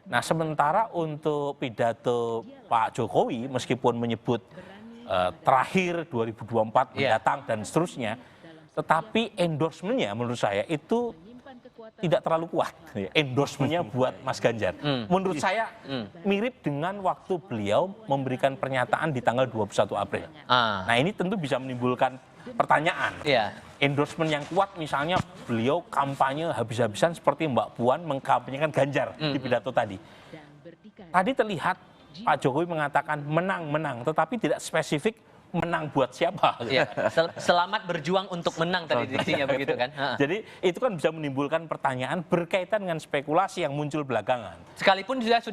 Nah, sementara untuk pidato Pak Jokowi, meskipun menyebut terakhir 2024 mendatang dan seterusnya, tetapi endorsementnya menurut saya itu tidak terlalu kuat. Endorsementnya buat Mas Ganjar. Menurut saya mirip dengan waktu beliau memberikan pernyataan di tanggal 21 April. Nah, ini tentu bisa menimbulkan pertanyaan. Endorsement yang kuat misalnya beliau kampanye habis-habisan seperti Mbak Puan mengkampanyekan Ganjar di pidato tadi. Tadi terlihat Pak Jokowi mengatakan menang, tetapi tidak spesifik menang buat siapa. Selamat berjuang untuk menang tadi diksinya begitu kan. Jadi itu kan bisa menimbulkan pertanyaan berkaitan dengan spekulasi yang muncul belakangan. Sekalipun sudah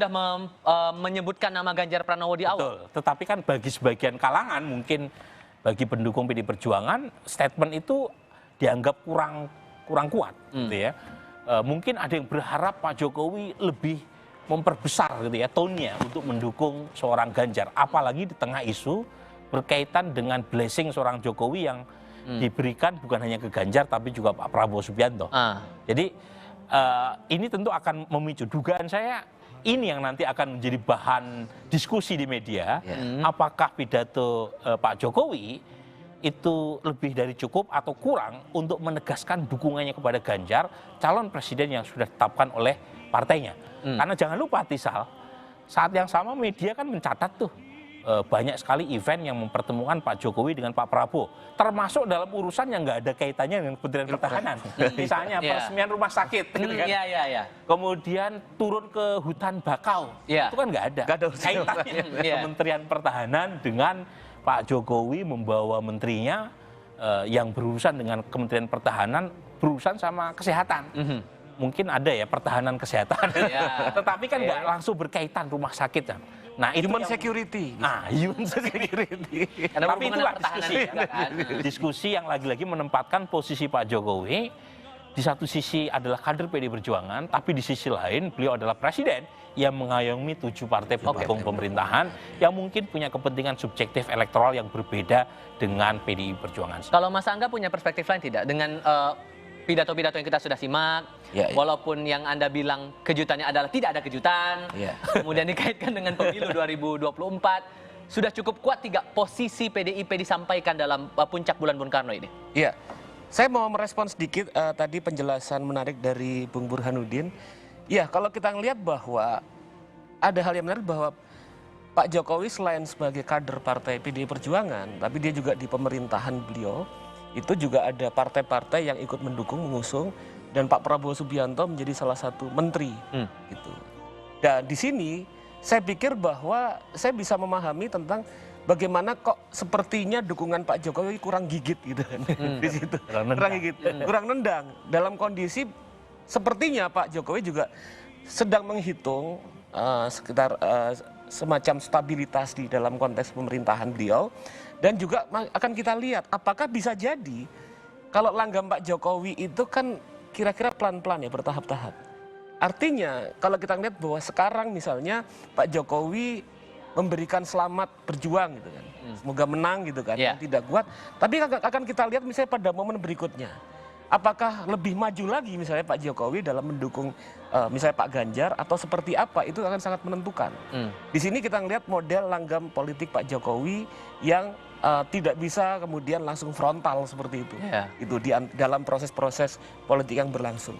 menyebutkan nama Ganjar Pranowo di awal. Betul, tetapi kan bagi sebagian kalangan mungkin bagi pendukung PD Perjuangan statement itu dianggap kurang kuat gitu ya. Mungkin ada yang berharap Pak Jokowi lebih memperbesar gitu ya tone-nya untuk mendukung seorang Ganjar, apalagi di tengah isu berkaitan dengan blessing seorang Jokowi yang diberikan bukan hanya ke Ganjar tapi juga Pak Prabowo Subianto. Jadi ini tentu akan memicu dugaan saya ini yang nanti akan menjadi bahan diskusi di media. Apakah pidato Pak Jokowi itu lebih dari cukup atau kurang untuk menegaskan dukungannya kepada Ganjar, calon presiden yang sudah ditetapkan oleh partainya. Karena jangan lupa Tisal, saat yang sama media kan mencatat tuh banyak sekali event yang mempertemukan Pak Jokowi dengan Pak Prabowo, termasuk dalam urusan yang nggak ada kaitannya dengan Kementerian Pertahanan. Misalnya peresmian rumah sakit, gitu kan? Kemudian turun ke hutan bakau, itu kan nggak ada kaitannya Kementerian Pertahanan dengan Pak Jokowi membawa menterinya yang berurusan dengan Kementerian Pertahanan berurusan sama kesehatan. Mungkin ada ya pertahanan kesehatan, tetapi kan nggak langsung berkaitan rumah sakit kan. Nah, itu human security. Human security. Tapi itulah diskusi yang lagi-lagi menempatkan posisi Pak Jokowi di satu sisi adalah kader PD Perjuangan, tapi di sisi lain beliau adalah presiden yang mengayomi 7 partai pendukung pemerintahan yang mungkin punya kepentingan subjektif elektoral yang berbeda dengan PDI Perjuangan. Kalau Mas Angga punya perspektif lain tidak dengan pidato-pidato yang kita sudah simak, walaupun yang Anda bilang kejutannya adalah tidak ada kejutan, kemudian dikaitkan dengan pemilu 2024, sudah cukup kuat 3 posisi PDIP disampaikan dalam puncak bulan Bung Karno ini? Iya, saya mau merespon sedikit tadi penjelasan menarik dari Bung Burhanuddin. Ya, kalau kita ngelihat bahwa ada hal yang menarik bahwa Pak Jokowi selain sebagai kader partai PDI Perjuangan, tapi dia juga di pemerintahan beliau, itu juga ada partai-partai yang ikut mendukung, mengusung, dan Pak Prabowo Subianto menjadi salah satu menteri. Gitu. Dan di sini saya pikir bahwa saya bisa memahami tentang bagaimana kok sepertinya dukungan Pak Jokowi kurang gigit gitu kan. Di situ. Kurang gigit, kurang nendang. Dalam kondisi sepertinya Pak Jokowi juga sedang menghitung sekitar semacam stabilitas di dalam konteks pemerintahan beliau. Dan juga akan kita lihat apakah bisa jadi kalau langgam Pak Jokowi itu kan kira-kira pelan-pelan ya, bertahap-tahap. Artinya kalau kita lihat bahwa sekarang misalnya Pak Jokowi memberikan selamat berjuang gitu kan. Semoga menang gitu kan, tidak kuat. Tapi akan kita lihat misalnya pada momen berikutnya. Apakah lebih maju lagi misalnya Pak Jokowi dalam mendukung misalnya Pak Ganjar atau seperti apa, itu akan sangat menentukan. Di sini kita melihat model langgam politik Pak Jokowi yang tidak bisa kemudian langsung frontal seperti itu. Itu dalam proses-proses politik yang berlangsung.